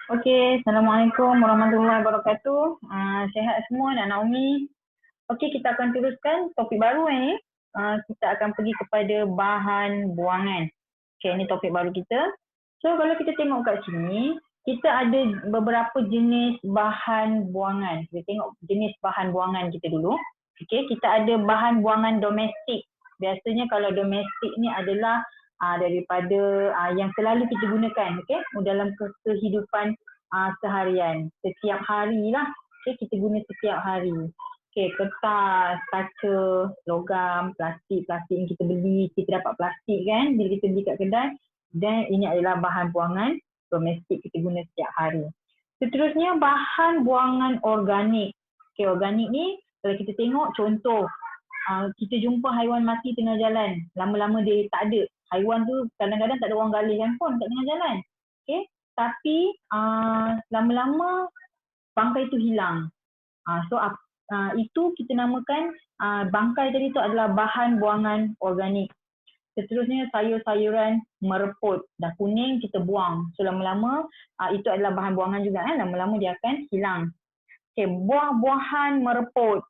Okey, Assalamualaikum warahmatullahi wabarakatuh. Sihat semua, Nak Naomi. Okey, kita akan teruskan topik baru ni. Kita akan pergi kepada bahan buangan. Okey, ini topik baru kita. So, kalau kita tengok kat sini, kita ada beberapa jenis bahan buangan. Kita tengok jenis bahan buangan kita dulu. Okey, kita ada bahan buangan domestik. Biasanya kalau domestik ni adalah daripada yang selalu kita gunakan, okey, dalam kehidupan seharian, setiap hari lah. Okey, kita guna setiap hari. Okey, kertas, kaca, logam, plastik yang kita beli, kita dapat plastik kan bila kita beli kat kedai. Dan ini adalah bahan buangan domestik kita guna setiap hari. Seterusnya bahan buangan organik. Okey, organik ni kalau kita tengok contoh, kita jumpa haiwan mati tengah jalan, lama-lama dia tak ada. Haiwan tu kadang-kadang tak ada orang galihkan pun kat tengah jalan. Okey, tapi lama-lama bangkai tu hilang. So itu kita namakan bangkai tadi tu adalah bahan buangan organik. Seterusnya sayur-sayuran mereput, dah kuning kita buang. So lama-lama itu adalah bahan buangan juga kan, lama-lama dia akan hilang. Okay, buah-buahan mereput.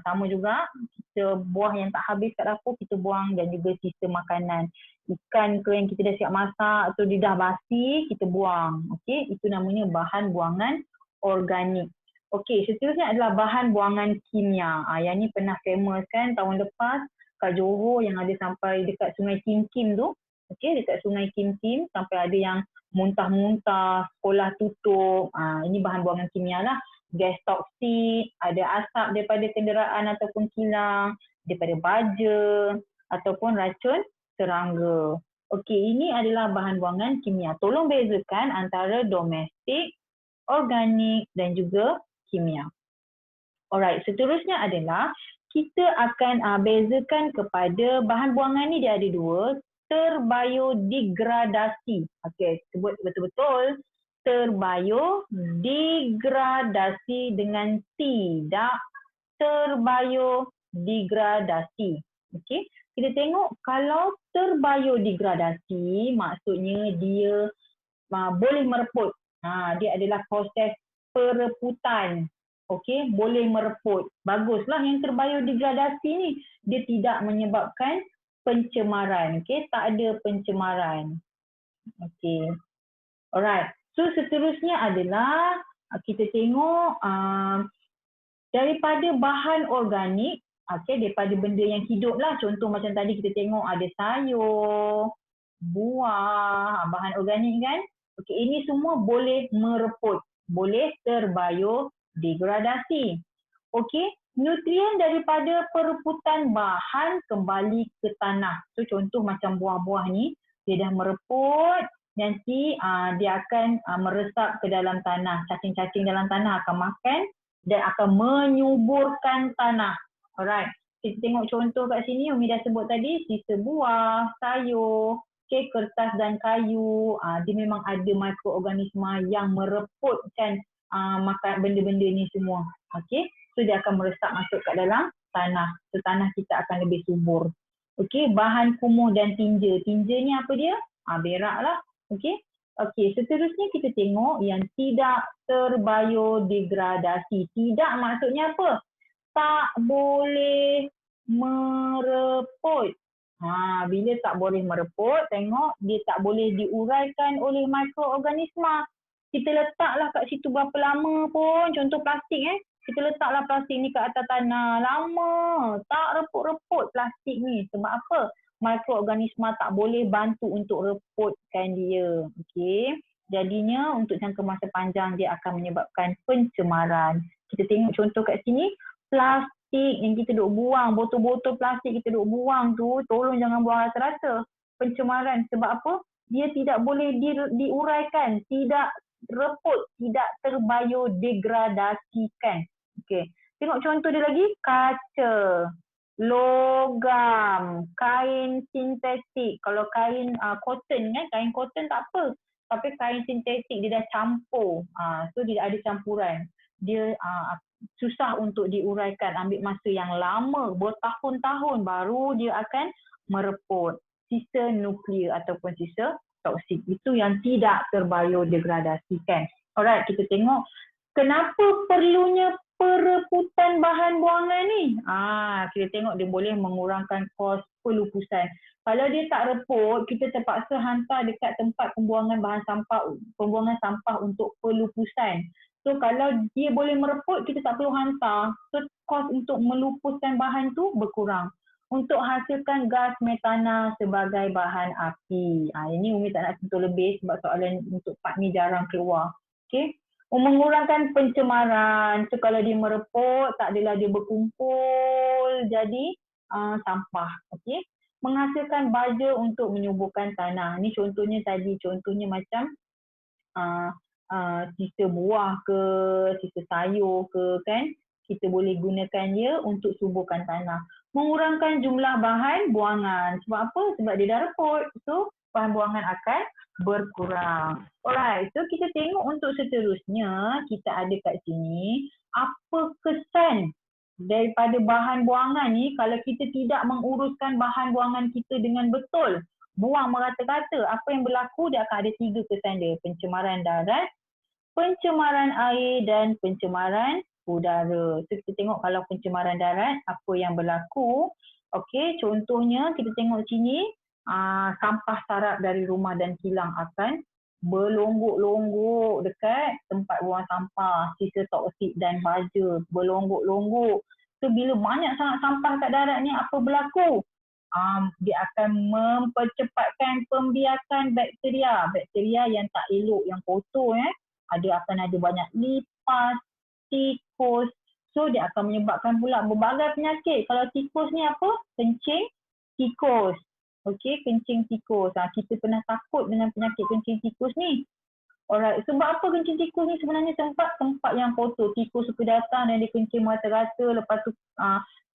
Sama juga, kita buah yang tak habis kat dapur kita buang, dan juga sisa makanan. Ikan ke yang kita dah siap masak atau dia dah basi, kita buang. Okay, itu namanya bahan buangan organik. Okey, seterusnya adalah bahan buangan kimia. Yang ni pernah famous kan tahun lepas kat Johor yang ada sampai dekat Sungai Kim Kim tu. Okey, dekat Sungai Kim Kim sampai ada yang muntah-muntah, sekolah tutup. Ini bahan buangan kimia lah. Gas toksik, ada asap daripada kenderaan ataupun kilang, daripada baja ataupun racun serangga. Okey, ini adalah bahan buangan kimia. Tolong bezakan antara domestik, organik dan juga kimia. Alright, seterusnya adalah kita akan bezakan kepada bahan buangan ni, dia ada dua, terbiodegradasi. Okey, sebut betul-betul, terbiodegradasi dengan tidak terbiodegradasi. Okey, kita tengok kalau terbiodegradasi maksudnya dia boleh mereput. Dia adalah proses pereputan. Okey, boleh mereput. Baguslah yang terbiodegradasi ni. Dia tidak menyebabkan pencemaran. Okey, tak ada pencemaran. Okey. Alright. So seterusnya adalah kita tengok daripada bahan organik, okey, daripada benda yang hidup lah. Contoh macam tadi kita tengok ada sayur, buah, bahan organik kan. Okey, ini semua boleh mereput, boleh terbiodegradasi. Okey, nutrien daripada pereputan bahan kembali ke tanah. So contoh macam buah-buah ni, dia dah mereput, nanti dia akan meresap ke dalam tanah. Cacing-cacing dalam tanah akan makan dan akan menyuburkan tanah. Alright, kita tengok contoh kat sini, Umi dah sebut tadi, sisa buah, sayur, kertas dan kayu, dia memang ada mikroorganisma yang mereputkan makan benda-benda ni semua. Okey, so dia akan meresap masuk kat dalam tanah. So tanah kita akan lebih subur. Okey, bahan kumuh dan tinja. Tinja ni apa dia? Berak lah. Okey. Okey, seterusnya kita tengok yang tidak terbiodegradasi. Tidak maksudnya apa? Tak boleh mereput. Bila tak boleh mereput, tengok dia tak boleh diuraikan oleh mikroorganisma. Kita letaklah kat situ berapa lama pun, contoh plastik kita letaklah plastik ni kat atas tanah, lama tak reput-reput plastik ni. Sebab apa? Mikroorganisma tak boleh bantu untuk reputkan dia. Okey. Jadinya untuk jangka masa panjang dia akan menyebabkan pencemaran. Kita tengok contoh kat sini, plastik yang kita duk buang, botol-botol plastik kita duk buang tu, tolong jangan buang rata-rata. Pencemaran sebab apa? Dia tidak boleh diuraikan, tidak reput, tidak terbiodegradasikan. Okey. Tengok contoh dia lagi, kaca, logam, kain sintetik. Kalau kain cotton kain cotton tak apa. Tapi kain sintetik dia dah campur. So dia ada campuran. Dia susah untuk diuraikan, ambil masa yang lama, bertahun-tahun baru dia akan mereput. Sisa nuklear ataupun sisa toksik itu yang tidak terbiodegradasikan. Alright, kita tengok kenapa perlunya perebutan bahan buangan ni. Kita tengok dia boleh mengurangkan kos pelupusan. Kalau dia tak reput, kita terpaksa hantar dekat tempat pembuangan sampah untuk pelupusan. So kalau dia boleh mereput, kita tak perlu hantar. So kos untuk melupuskan bahan tu berkurang. Untuk hasilkan gas metana sebagai bahan api. Ini Umi tak nak sentuh lebih sebab soalan untuk part ni jarang keluar. Okay. Mengurangkan pencemaran. So kalau dia mereput, tak adalah dia berkumpul jadi sampah. Okay. Menghasilkan baja untuk menyuburkan tanah. Ni contohnya tadi, contohnya macam sisa buah ke, sisa sayur ke kan. Kita boleh gunakan dia untuk suburkan tanah. Mengurangkan jumlah bahan buangan. Sebab apa? Sebab dia dah reput. So bahan buangan akan berkurang. Alright, so kita tengok untuk seterusnya, kita ada kat sini, apa kesan daripada bahan buangan ni kalau kita tidak menguruskan bahan buangan kita dengan betul. Buang merata-rata, apa yang berlaku, dia akan ada 3 kesan dia. Pencemaran darat, pencemaran air dan pencemaran udara. So kita tengok kalau pencemaran darat, apa yang berlaku. Okey, contohnya kita tengok sini, sampah sarap dari rumah dan kilang akan berlonggok-longgok dekat tempat buang sampah, sisa toksik dan baja berlonggok-longgok. So bila banyak sangat sampah kat darat ni, apa berlaku? Dia akan mempercepatkan pembiakan bakteria yang tak elok, yang kotor akan ada banyak lipas, tikus. So dia akan menyebabkan pula berbagai penyakit. Kalau tikus ni apa? Kencing tikus. Okey, kencing tikus. Kita pernah takut dengan penyakit kencing tikus ni. Alright, sebab apa kencing tikus ni sebenarnya tempat yang kotor. Tikus suka datang dan dia kencing merata-rata, lepas tu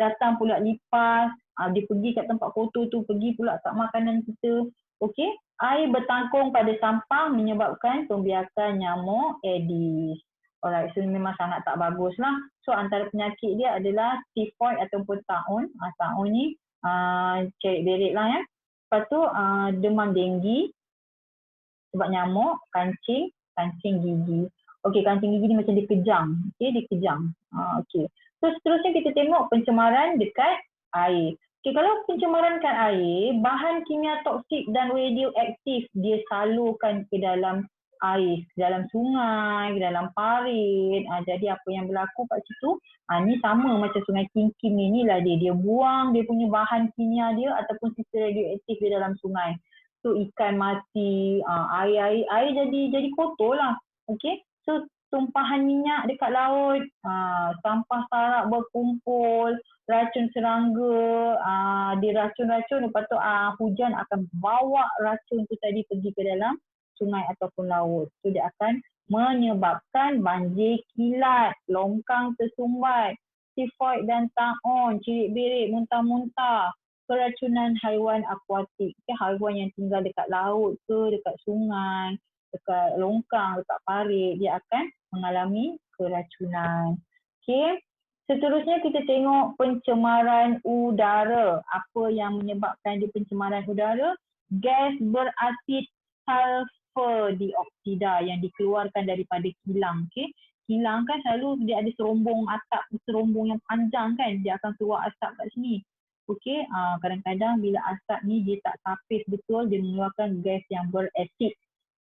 datang pula lipas, dia pergi kat tempat kotor tu, pergi pula kat makanan kita. Okey, air bertangkung pada sampah menyebabkan pembiakan nyamuk Aedes. Alright, so memang sangat tak bagus lah. So antara penyakit dia adalah typhoid ataupun taun. Taun ni cerit berit lah Lepas tu demam denggi sebab nyamuk, kancing gigi. Okey, kancing gigi ni macam dia kejang. Okey, dia kejang. Okey. So seterusnya kita tengok pencemaran dekat air. Okey, kalau pencemaran kat air, bahan kimia toksik dan radioaktif dia salurkan ke dalam air, ke dalam sungai, ke dalam parit. Jadi apa yang berlaku kat situ, ni sama macam sungai Kim Kim ni lah dia buang dia punya bahan kimia dia ataupun sisa radioaktif di dalam sungai. So ikan mati, air jadi kotor lah. Okay, so tumpahan minyak dekat laut, sampah sarap berkumpul, racun serangga, dia racun-racun, lepas tu hujan akan bawa racun tu tadi pergi ke dalam sungai ataupun laut. So dia akan menyebabkan banjir kilat, longkang tersumbat, typhoid dan taun, cirit berit, muntah-muntah, keracunan haiwan akuatik. Haiwan yang tinggal dekat laut ke, dekat sungai, dekat longkang, dekat parit, dia akan mengalami keracunan. Okay. Seterusnya kita tengok pencemaran udara. Apa yang menyebabkan dia pencemaran udara? Gas berasid sulfur dioksida yang dikeluarkan daripada kilang. Okay. Kilang kan selalu dia ada serombong asap, serombong yang panjang kan, dia akan keluar asap kat sini. Okey, kadang-kadang bila asap ni dia tak tapis betul, dia mengeluarkan gas yang berasid.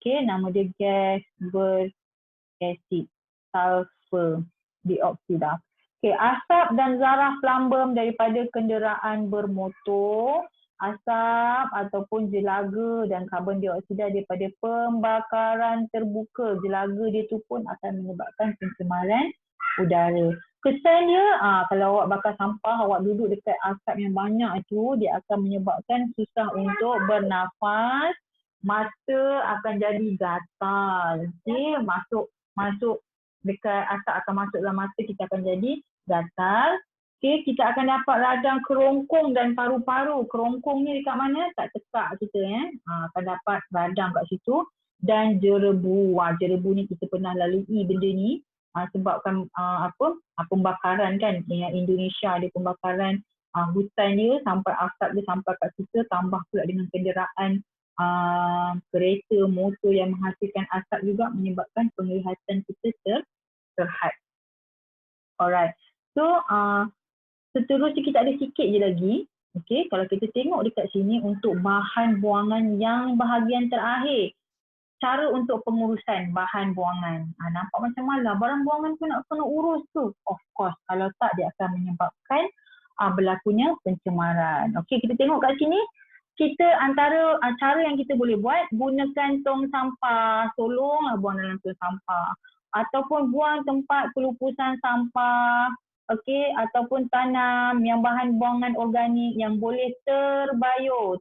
Okey, nama dia gas berasid, sulfur dioksida. Okey, asap dan zarah plumbum daripada kenderaan bermotor, asap ataupun jelaga dan karbon dioksida daripada pembakaran terbuka. Jelaga dia tu pun akan menyebabkan pencemaran udara. Kesan dia, kalau awak bakar sampah, awak duduk dekat asap yang banyak itu, dia akan menyebabkan susah untuk bernafas, mata akan jadi gatal. Okay, masuk dekat asap akan masuk dalam mata, kita akan jadi gatal. Okay, kita akan dapat radang kerongkong dan paru-paru. Kerongkong ni dekat mana? Tak tekak kita akan dapat radang kat situ. Dan jerebu. Jerebu ni kita pernah lalui benda ni. Sebabkan pembakaran kan, yang Indonesia ada pembakaran hutan dia sampai asap dia sampai kat kita, tambah pula dengan kenderaan kereta, motor yang menghasilkan asap juga menyebabkan penglihatan kita terhad. Alright. So, seterusnya kita ada sikit je lagi. Okay, kalau kita tengok dekat sini untuk bahan buangan yang bahagian terakhir. Cara untuk pengurusan bahan buangan. Nampak macam malah barang buangan pun nak kena urus tu. Of course, kalau tak dia akan menyebabkan berlakunya pencemaran. Okey, kita tengok kat sini. Kita antara cara yang kita boleh buat, gunakan tong sampah. Tolonglah buang dalam tong sampah. Ataupun buang tempat pelupusan sampah. Okey, ataupun tanam yang bahan buangan organik yang boleh terbayur,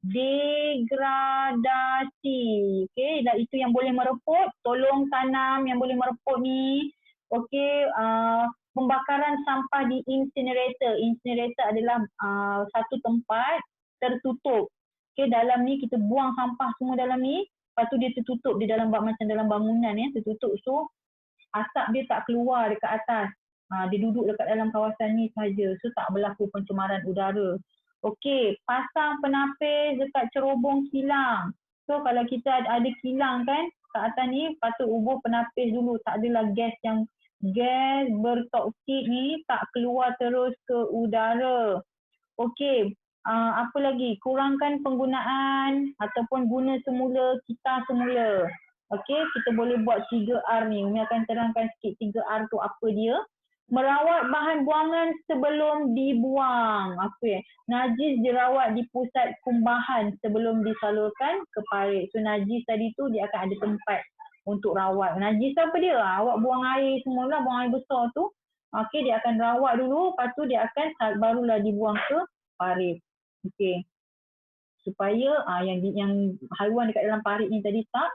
degradasi. Okey, dan itu yang boleh mereput, tolong tanam yang boleh mereput ni. Okey, pembakaran sampah di incinerator. Incinerator adalah satu tempat tertutup. Okey, dalam ni kita buang sampah semua dalam ni, lepas tu dia tertutup di dalam macam dalam bangunan ya, tertutup. So asap dia tak keluar dekat atas. Dia duduk dekat dalam kawasan ni saja. So tak berlaku pencemaran udara. Okey, pasang penapis dekat cerobong kilang. So kalau kita ada kilang kan kat atas ni, patut ubur penapis dulu. Tak adalah gas bertoksik ni tak keluar terus ke udara. Okey, apa lagi? Kurangkan penggunaan ataupun guna semula, kita semula. Okey, kita boleh buat 3R ni. Umi akan terangkan sikit 3R tu apa dia. Merawat bahan buangan sebelum dibuang. Najis dirawat di pusat kumbahan sebelum disalurkan ke parit. So najis tadi tu dia akan ada tempat untuk rawat. Najis apa dia? Awak buang air semula, buang air besar tu. Okey, dia akan rawat dulu, lepas tu dia akan barulah dibuang ke parit. Okey. Supaya yang haiwan dekat dalam parit ni tadi tak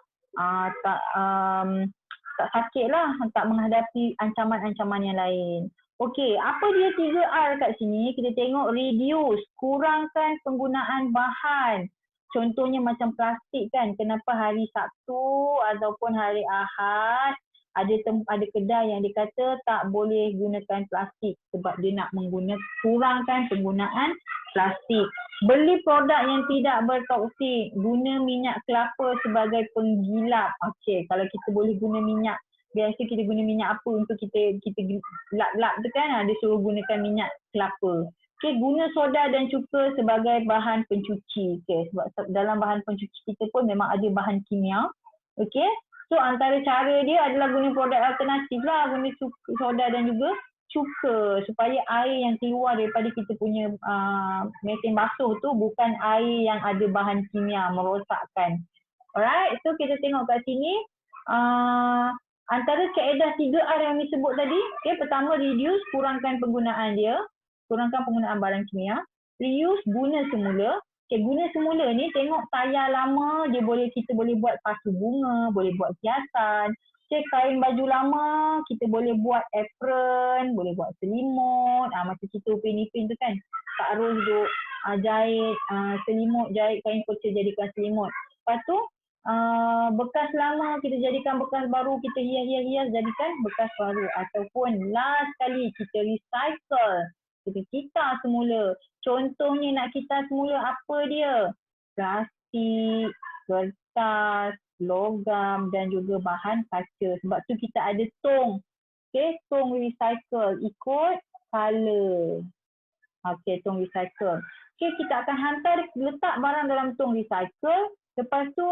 sakit lah, tak menghadapi ancaman-ancaman yang lain. Okey, apa dia 3R kat sini? Kita tengok reduce, kurangkan penggunaan bahan. Contohnya macam plastik kan, kenapa hari Sabtu ataupun hari Ahad ada kedai yang dia kata tak boleh gunakan plastik sebab dia nak kurangkan penggunaan plastik. Beli produk yang tidak bertoksik, guna minyak kelapa sebagai penggilap. Okey, kalau kita boleh guna minyak, biasa kita guna minyak apa untuk kita lap-lap tu kan, dia suruh gunakan minyak kelapa. Okey, guna soda dan cuka sebagai bahan pencuci. Okey, sebab dalam bahan pencuci kita pun memang ada bahan kimia. Okey, so antara cara dia adalah guna produk alternatif lah, guna soda dan juga cuka supaya air yang keluar daripada kita punya mesin basuh tu bukan air yang ada bahan kimia merosakkan. Alright, so kita tengok kat sini antara kaedah 3R yang disebut tadi. Okay, pertama reduce, kurangkan penggunaan dia, kurangkan penggunaan barang kimia. Reuse, guna semula. Okay, guna semula ni tengok tayar lama kita boleh buat pasu bunga, boleh buat hiasan. Kain baju lama kita boleh buat apron, boleh buat selimut, macam kita Upin Ipin tu kan, Kak Ros duk jahit selimut, jahit kain kocer jadikan selimut. Lepas tu bekas lama kita jadikan bekas baru, kita hias-hias jadikan bekas baru. Ataupun last kali kita recycle, kita semula. Contohnya nak kita semula apa dia? Plastik, kertas, logam dan juga bahan kaca. Sebab tu kita ada tong. Okay, tong recycle ikut color. Okay, tong recycle. Okay, kita akan letak barang dalam tong recycle. Lepas tu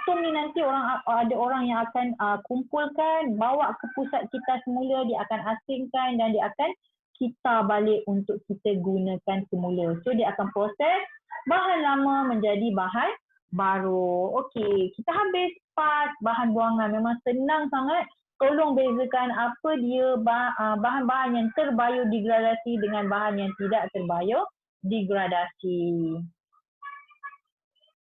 tong ni nanti ada orang yang akan kumpulkan, bawa ke pusat kita semula, dia akan asingkan dan dia akan kita balik untuk kita gunakan semula. So dia akan proses bahan lama menjadi bahan baru. Okey, kita habis part bahan buangan. Memang senang sangat. Tolong bezakan apa dia bahan-bahan yang terbiodegradasi dengan bahan yang tidak terbiodegradasi.